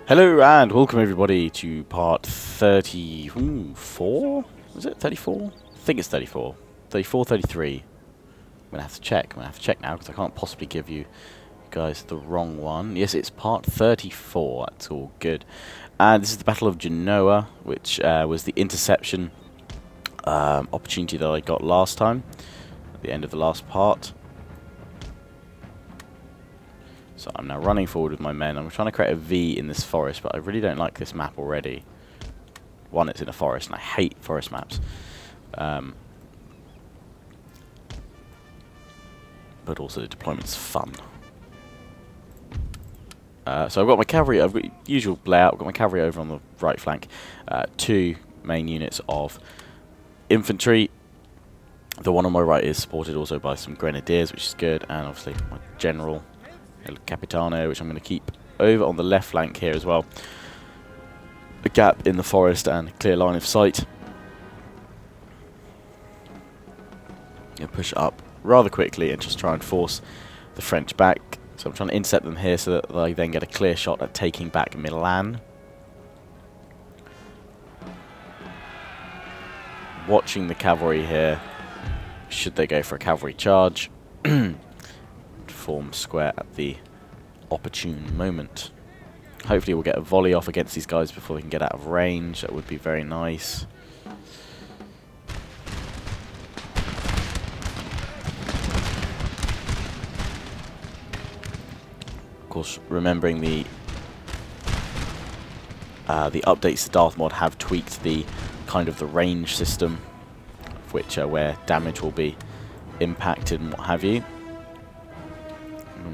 Hello and welcome everybody to part 34? Was it 34? I think it's 34. 34, 33. I'm going to have to check. I'm going to have to check now because I can't possibly give you guys the wrong one. Yes, it's part 34. That's all good. And this is the Battle of Genoa, which was the interception opportunity that I got last time, at the end of the last part. So I'm now running forward with my men. I'm trying to create a V in this forest, but I really don't like this map already. One, it's in a forest, and I hate forest maps. But also the deployment's fun. So I've got my cavalry, I've got the usual layout, I've got my cavalry over on the right flank. Two main units of infantry. The one on my right is supported also by some grenadiers, which is good, and obviously my general El Capitano, which I'm going to keep over on the left flank here as well. A gap in the forest and a clear line of sight. And push up rather quickly and just try and force the French back. So I'm trying to intercept them here so that I then get a clear shot at taking back Milan. Watching the cavalry here, should they go for a cavalry charge. Form square at the opportune moment. Hopefully we'll get a volley off against these guys before they can get out of range. That would be very nice. Of course, remembering the updates to Darthmod have tweaked the kind of the range system, which where damage will be impacted and what have you.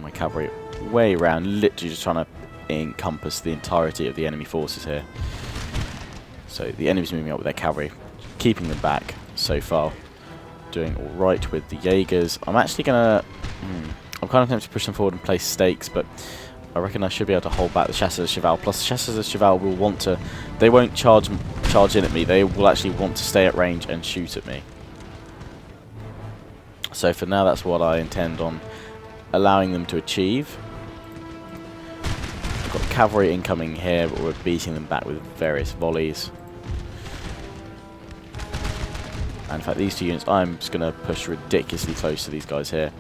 My cavalry way around, literally just trying to encompass the entirety of the enemy forces here. So the enemy's moving up with their cavalry, keeping them back so far. Doing alright with the Jaegers. I'm actually going to... I'm kind of tempted to push them forward and place stakes, but I reckon I should be able to hold back the Chasseurs de Cheval. Plus the Chasseurs de Cheval will want to... They won't charge in at me, they will actually want to stay at range and shoot at me. So for now that's what I intend on allowing them to achieve. We've got cavalry incoming here, but we're beating them back with various volleys. And in fact, these two units, I'm just going to push ridiculously close to these guys here.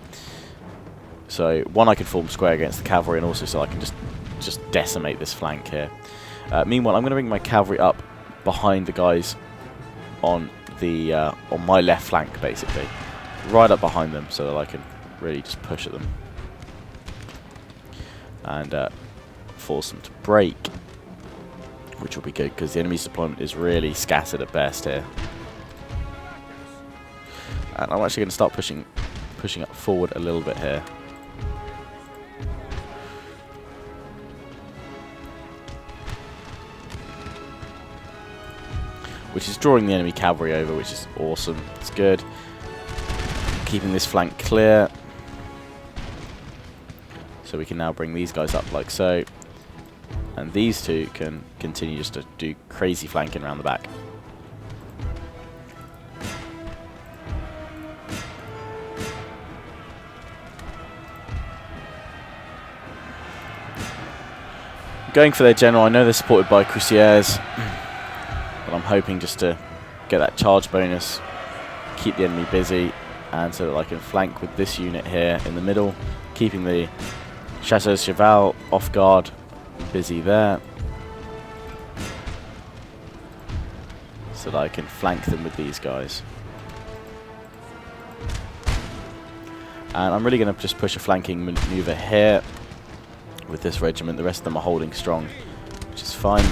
So, one, I can form square against the cavalry, and also so I can just decimate this flank here. Meanwhile, I'm going to bring my cavalry up behind the guys on the on my left flank, basically, right up behind them, so that I can really just push at them and force them to break, which will be good because the enemy's deployment is really scattered at best here. And I'm actually going to start pushing up forward a little bit here. Which is drawing the enemy cavalry over, which is awesome. It's good. Keeping this flank clear. So we can now bring these guys up like so. And these two can continue just to do crazy flanking around the back. Going for their general. I know they're supported by cuirassiers, but I'm hoping just to get that charge bonus, keep the enemy busy, and so that I can flank with this unit here in the middle, keeping the Chasseurs de Cheval off guard, busy there, so that I can flank them with these guys. And I'm really going to just push a flanking maneuver here with this regiment. The rest of them are holding strong, which is fine.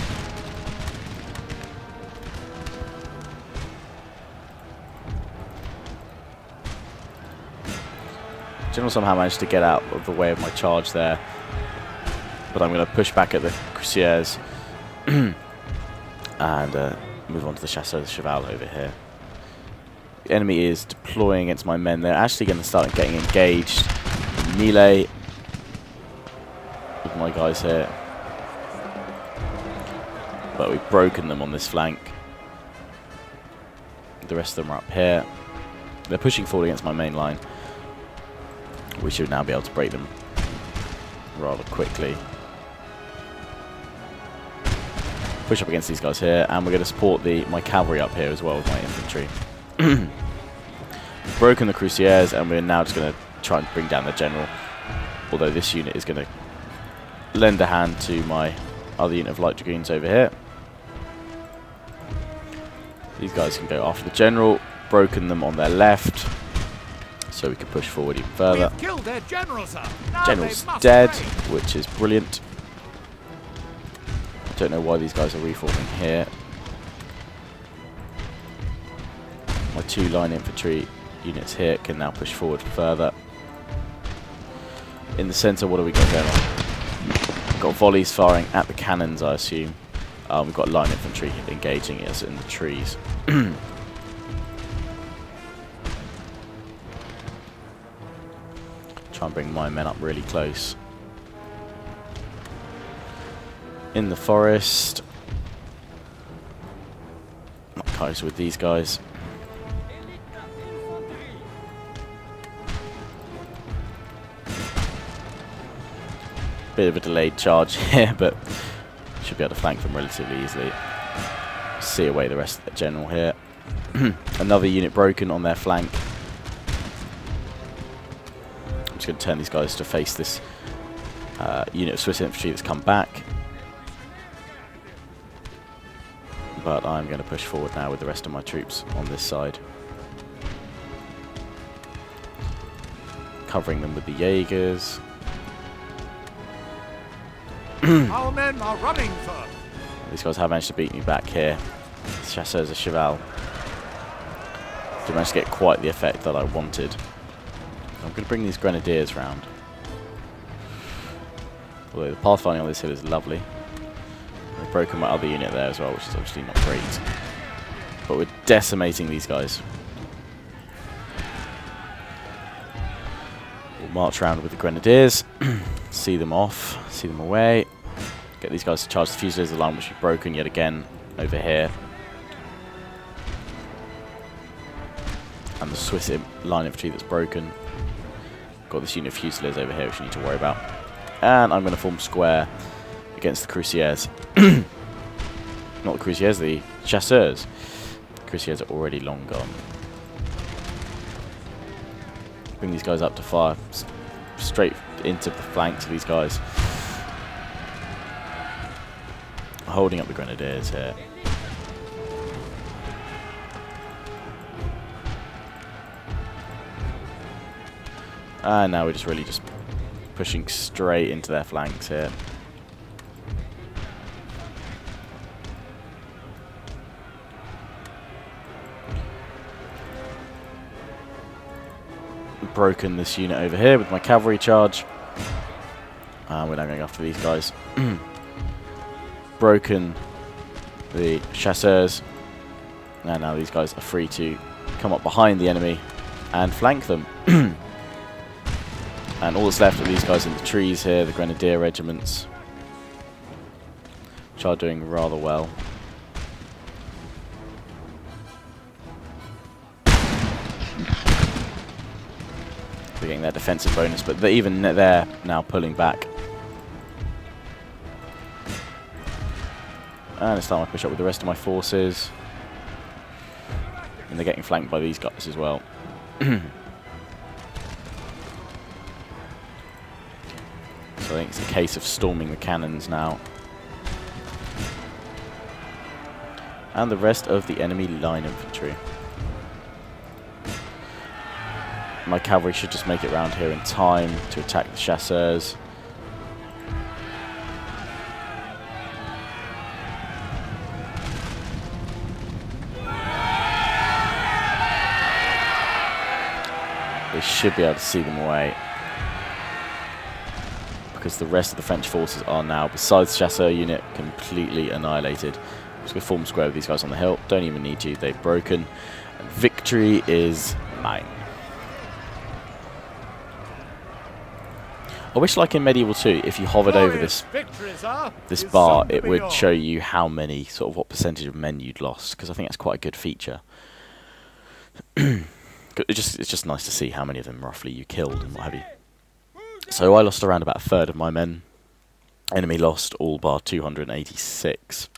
General somehow managed to get out of the way of my charge there, but I'm going to push back at the cuirassiers and move on to the Chasseurs de Cheval over here. The enemy is deploying against my men. They're actually going to start getting engaged in melee with my guys here, but we've broken them on this flank. The rest of them are up here. They're pushing forward against my main line. We should now be able to break them rather quickly. Push up against these guys here, and we're going to support my cavalry up here as well with my infantry. Broken the Cruciers, and we're now just going to try and bring down the general. Although this unit is going to lend a hand to my other unit of light dragoons over here. These guys can go after the general. Broken them on their left, so we can push forward even further. Killed their general, sir. General's dead, which is brilliant. I don't know why these guys are reforming here. My 2 line infantry units here can now push forward further. In the centre, what do we got going on? We've got volleys firing at the cannons, I assume. We've got line infantry engaging us in the trees. Try and bring my men up really close. In the forest. Not close with these guys. Bit of a delayed charge here, but should be able to flank them relatively easily. See away the rest of the general here. Another unit broken on their flank. I'm just going to turn these guys to face this unit of Swiss infantry that's come back. But I'm going to push forward now with the rest of my troops on this side. Covering them with the Jaegers. Our men are running, sir. These guys have managed to beat me back here. Chasseurs de Cheval. Didn't manage to get quite the effect that I wanted. I'm going to bring these grenadiers round. Although the pathfinding on this hill is lovely. I've broken my other unit there as well, which is obviously not great. But we're decimating these guys. We'll march around with the grenadiers. See them off. See them away. Get these guys to charge the Fusiliers of the line, which we've broken yet again over here. And the Swiss line infantry that's broken. Got this unit of Fusiliers over here, which we need to worry about. And I'm going to form square against the Cruciers. Not the Cruciers, the Chasseurs. The Cruciers are already long gone. Bring these guys up to fire straight into the flanks of these guys. Holding up the grenadiers here. And now we're just really just pushing straight into their flanks here. Broken this unit over here with my cavalry charge. We're now going after these guys. Broken the chasseurs. And now these guys are free to come up behind the enemy and flank them. And all that's left are these guys in the trees here, the grenadier regiments, which are doing rather well. They're getting their defensive bonus, but they're now pulling back. And it's time I push up with the rest of my forces. And they're getting flanked by these guys as well. So I think it's a case of storming the cannons now. And the rest of the enemy line infantry. My cavalry should just make it round here in time to attack the chasseurs. They should be able to see them away, because the rest of the French forces are now, besides the chasseur unit, completely annihilated. I'm just going to form square with these guys on the hill. Don't even need to. They've broken. And victory is mine. I wish, like in Medieval 2, if you hovered over this bar, it would show you how many, sort of what percentage of men you'd lost, because I think that's quite a good feature. It's just nice to see how many of them roughly you killed and what have you. So I lost around about a third of my men. Enemy lost all bar 286.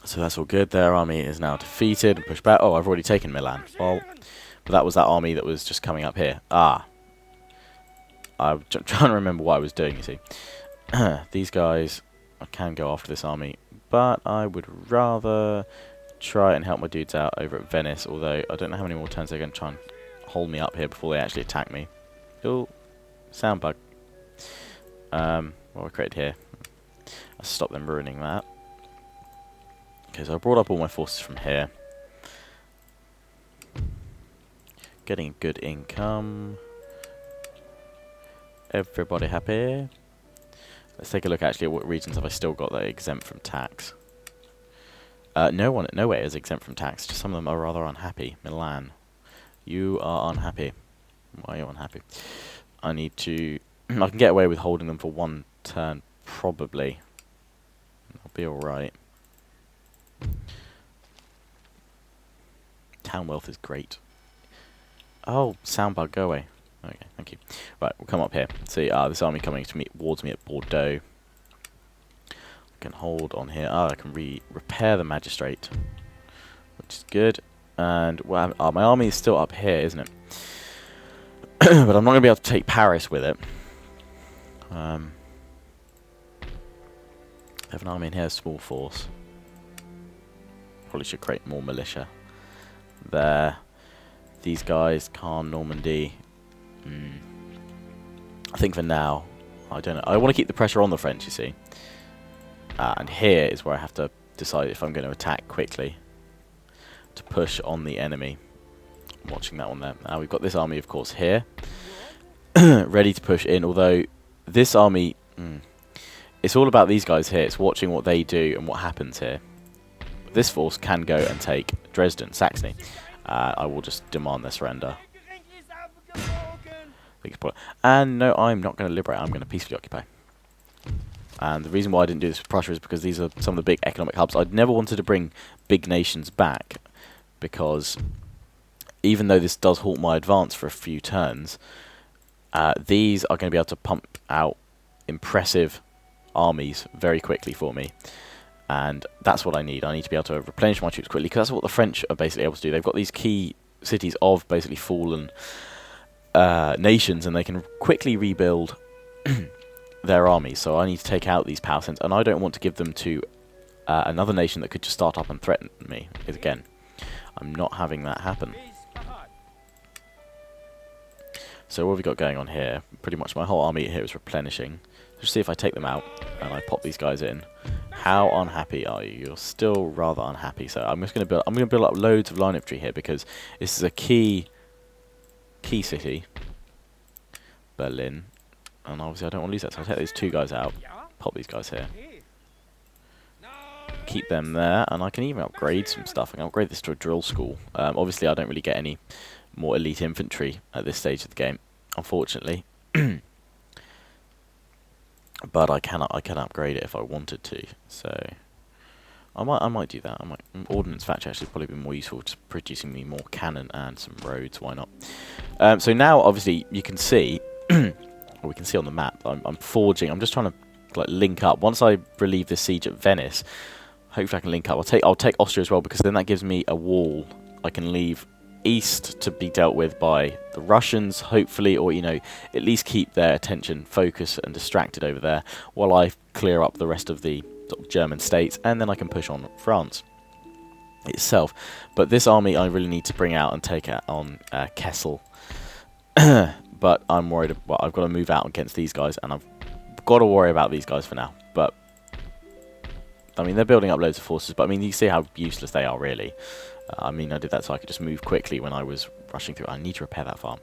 So that's all good. Their army is now defeated and pushed back. Oh, I've already taken Milan. Well, but that was that army that was just coming up here. Ah. I'm trying to remember what I was doing, you see. These guys, I can go after this army, but I would rather try and help my dudes out over at Venice, although I don't know how many more turns they're going to try and hold me up here before they actually attack me. Oh, sound bug. What I created here. I'll stop them ruining that. Okay, so I brought up all my forces from here. Getting good income. Everybody happy? Let's take a look actually at what regions have I still got that are exempt from tax. Nowhere is exempt from tax. Just some of them are rather unhappy. Milan, you are unhappy. Why are you unhappy? I need to... I can get away with holding them for one turn, probably. I'll be alright. Town wealth is great. Oh, soundbug, go away. Okay, thank you. Right, we'll come up here. See, this army coming towards me at Bordeaux. I can hold on here. I can repair the magistrate, which is good. And well, my army is still up here, isn't it? But I'm not going to be able to take Paris with it. I have an army in here, a small force. Probably should create more militia. There. These guys, Caen, Normandy. I think for now, I don't know. I want to keep the pressure on the French, you see. And here is where I have to decide if I'm going to attack quickly to push on the enemy. I'm watching that one there. Now we've got this army, of course, here, ready to push in. Although this army, it's all about these guys here. It's watching what they do and what happens here. This force can go and take Dresden, Saxony. I will just demand their surrender. And no, I'm not going to liberate. I'm going to peacefully occupy. And the reason why I didn't do this with Prussia is because these are some of the big economic hubs. I'd never wanted to bring big nations back, because even though this does halt my advance for a few turns, these are going to be able to pump out impressive armies very quickly for me. And that's what I need. I need to be able to replenish my troops quickly, because that's what the French are basically able to do. They've got these key cities of basically fallen nations, and they can quickly rebuild their armies. So I need to take out these power centers, and I don't want to give them to another nation that could just start up and threaten me. Because again, I'm not having that happen. So what have we got going on here? Pretty much my whole army here is replenishing. Let's see if I take them out and I pop these guys in. How unhappy are you? You're still rather unhappy. So I'm just going to build. I'm going to build up loads of line infantry here, because this is a key city, Berlin, and obviously I don't want to lose that. So I'll take these two guys out, pop these guys here, keep them there, and I can even upgrade some stuff. I can upgrade this to a drill school. Obviously I don't really get any more elite infantry at this stage of the game, unfortunately. But I can upgrade it if I wanted to. So I might do that. Ordnance factory actually probably be more useful, just producing me more cannon and some roads. Why not? So now obviously you can see, or we can see on the map, I'm forging. I'm just trying to like link up. Once I relieve this siege at Venice, hopefully I can link up. I'll take Austria as well, because then that gives me a wall I can leave east to be dealt with by the Russians, hopefully, or at least keep their attention focused and distracted over there while I clear up the rest of the sort of German states, and then I can push on France itself. But this army I really need to bring out and take out on Kessel. But I'm worried. Well, I've got to move out against these guys, and I've got to worry about these guys for now. But I mean, they're building up loads of forces, but I mean, you see how useless they are, really. I mean, I did that so I could just move quickly when I was rushing through. I need to repair that farm.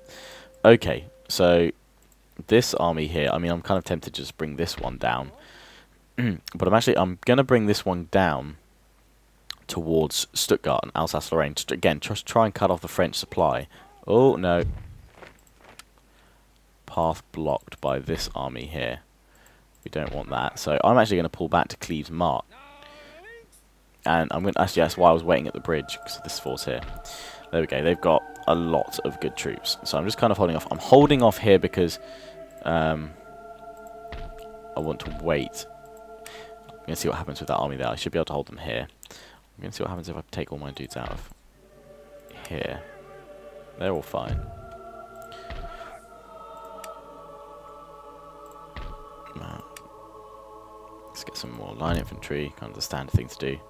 Okay, so this army here, I mean, I'm kind of tempted to just bring this one down. But I'm going to bring this one down towards Stuttgart and Alsace-Lorraine. Again, just try and cut off the French supply. Oh, no. Path blocked by this army here. We don't want that. So I'm actually going to pull back to Cleves Mark. And I'm going to, actually, that's why I was waiting at the bridge, because of this force here. There we go. They've got a lot of good troops. So I'm just kind of holding off. I'm holding off here because I want to wait. I'm going to see what happens with that army there. I should be able to hold them here. I'm going to see what happens if I take all my dudes out of here. They're all fine. Now, let's get some more line infantry, kind of the standard thing to do.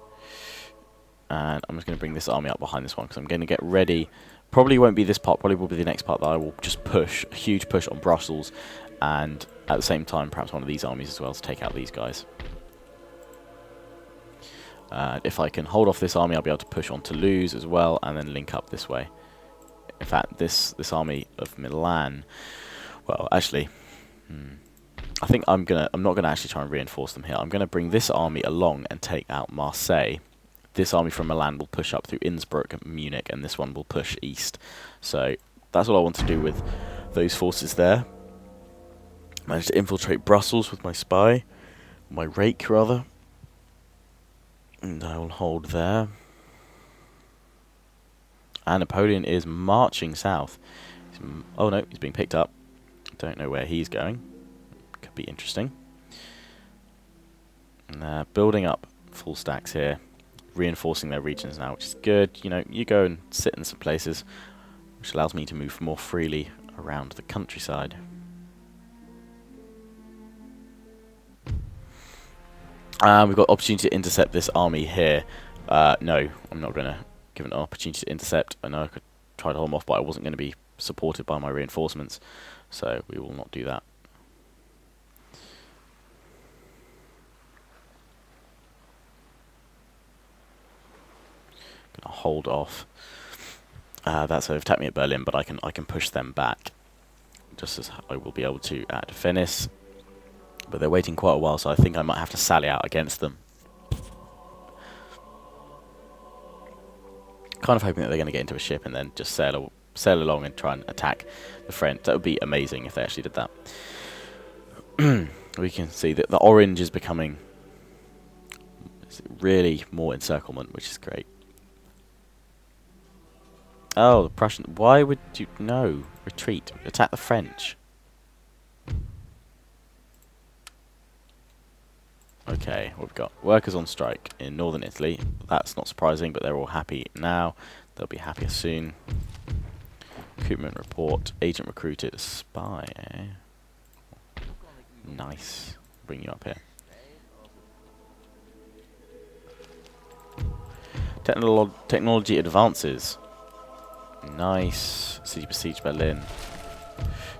And I'm just going to bring this army up behind this one because I'm going to get ready. Probably won't be this part, probably will be the next part that I will just push, a huge push on Brussels, and at the same time perhaps one of these armies as well to take out these guys. If I can hold off this army, I'll be able to push on Toulouse as well, and then link up this way. In fact, this army of Milan, well, actually, I think I'm not gonna actually try and reinforce them here. I'm gonna bring this army along and take out Marseille. This army from Milan will push up through Innsbruck and Munich, and this one will push east. So that's what I want to do with those forces there. Managed to infiltrate Brussels with my spy, my rake rather. And I will hold there. And Napoleon is marching south. Oh no, he's being picked up. Don't know where he's going. Could be interesting. And they're building up full stacks here. Reinforcing their regions now, which is good. You know, you go and sit in some places, which allows me to move more freely around the countryside. We've got opportunity to intercept this army here. No, I'm not going to give it an opportunity to intercept. I know I could try to hold them off, but I wasn't going to be supported by my reinforcements, so we will not do that. Gonna hold off. That's they've attacked me at Berlin, but I can push them back, just as I will be able to at Venice. But they're waiting quite a while, so I think I might have to sally out against them. Kind of hoping that they're going to get into a ship and then just sail along and try and attack the French. That would be amazing if they actually did that. We can see that the orange is becoming really more encirclement, which is great. Oh, the Prussian. Why would you... No. Retreat. Attack the French. Okay, we've got workers on strike in northern Italy. That's not surprising, but they're all happy now. They'll be happier soon. Recruitment report. Agent recruited. Spy, eh? Nice. Bring you up here. Technology advances. Nice. City besieged Berlin.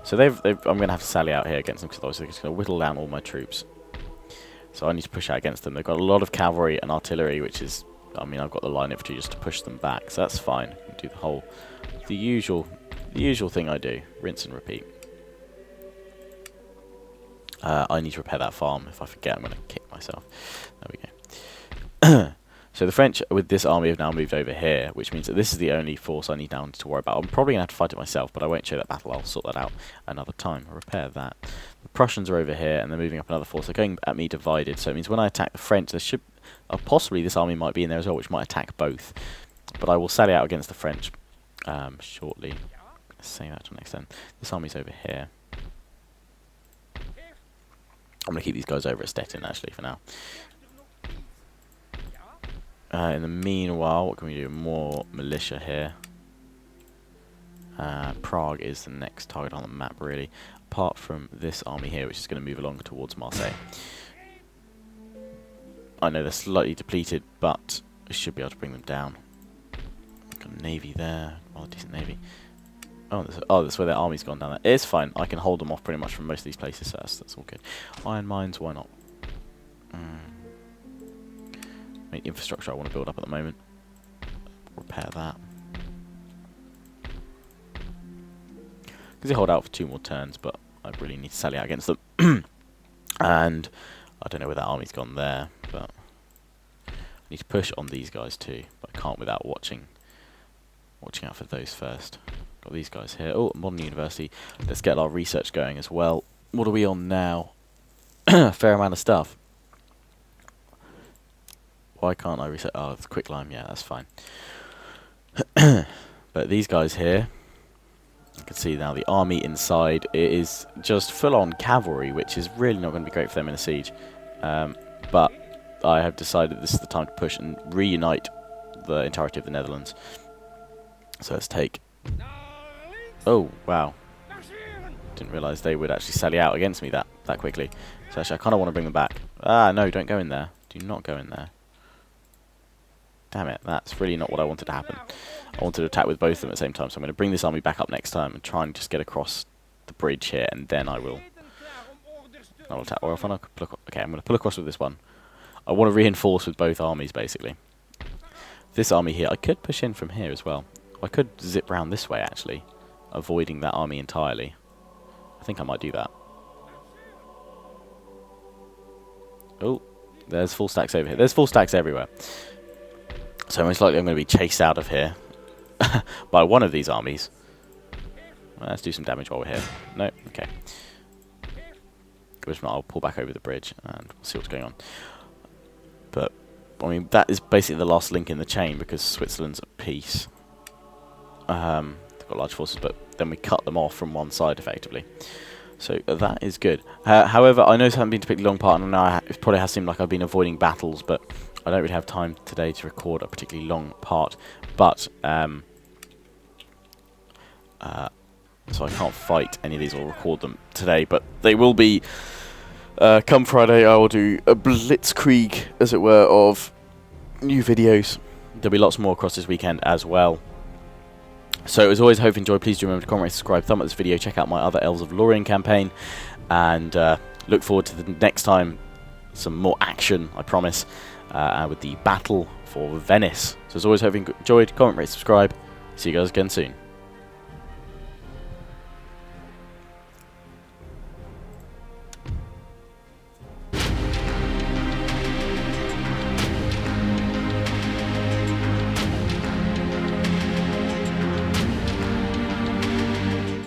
So I'm going to have to sally out here against them because they're just going to whittle down all my troops. So I need to push out against them. They've got a lot of cavalry and artillery, which is, I mean, I've got the line infantry just to push them back, so that's fine. Do the usual thing I do, rinse and repeat. I need to repair that farm. If I forget, I'm going to kick myself. There we go. So the French with this army have now moved over here, which means that this is the only force I need now to worry about. I'm probably going to have to fight it myself, but I won't show that battle. I'll sort that out another time. I'll repair that. The Prussians are over here, and they're moving up another force. They're going at me divided, so it means when I attack the French, there should... possibly this army might be in there as well, which might attack both. But I will sally out against the French shortly. Let's say that to an extent. This army's over here. I'm going to keep these guys over at Stettin, actually, for now. In the meanwhile, what can we do? More militia here. Prague is the next target on the map, really. Apart from this army here, which is going to move along towards Marseille. I know they're slightly depleted, but we should be able to bring them down. Got a navy there. Rather decent navy. Oh, that's where their army's gone down there. It's fine. I can hold them off pretty much from most of these places, so that's all good. Iron mines, why not? The infrastructure I want to build up at the moment. Repair that. Because they hold out for 2 more turns, but I really need to sally out against them. And I don't know where that army's gone there, but I need to push on these guys too. But I can't without watching out for those first. Got these guys here. Oh, modern university. Let's get our research going as well. What are we on now? Fair amount of stuff. Why can't I reset? Oh, it's quicklime. Yeah, that's fine. But these guys here, you can see now the army inside. It is just full-on cavalry, which is really not going to be great for them in a siege. But I have decided this is the time to push and reunite the entirety of the Netherlands. So let's take... Oh, wow. Didn't realise they would actually sally out against me that quickly. So actually, I kind of want to bring them back. Ah, no, don't go in there. Do not go in there. Damn it, that's really not what I wanted to happen. I wanted to attack with both of them at the same time, so I'm going to bring this army back up next time and try and just get across the bridge here, and then I'll attack. Or if I okay, I'm going to pull across with this one. I want to reinforce with both armies, basically. This army here, I could push in from here as well. I could zip round this way, actually, avoiding that army entirely. I think I might do that. Oh, there's full stacks over here. There's full stacks everywhere. So most likely I'm going to be chased out of here by one of these armies. Well, let's do some damage while we're here. No, okay. If not, I'll pull back over the bridge and we'll see what's going on. But, I mean, that is basically the last link in the chain because Switzerland's at peace. They've got large forces, but then we cut them off from one side, effectively. So that is good. However, I know this hasn't been a particularly long part, and I know it probably has seemed like I've been avoiding battles, but I don't really have time today to record a particularly long part. But, so I can't fight any of these or record them today, but they will be... come Friday, I will do a blitzkrieg, as it were, of new videos. There'll be lots more across this weekend as well. So, as always, hope you enjoyed. Please do remember to comment, rate, subscribe, thumb up this video, check out my other Elves of Lorien campaign, and look forward to the next time. Some more action, I promise, with the battle for Venice. So, as always, hope you enjoyed. Comment, rate, subscribe. See you guys again soon.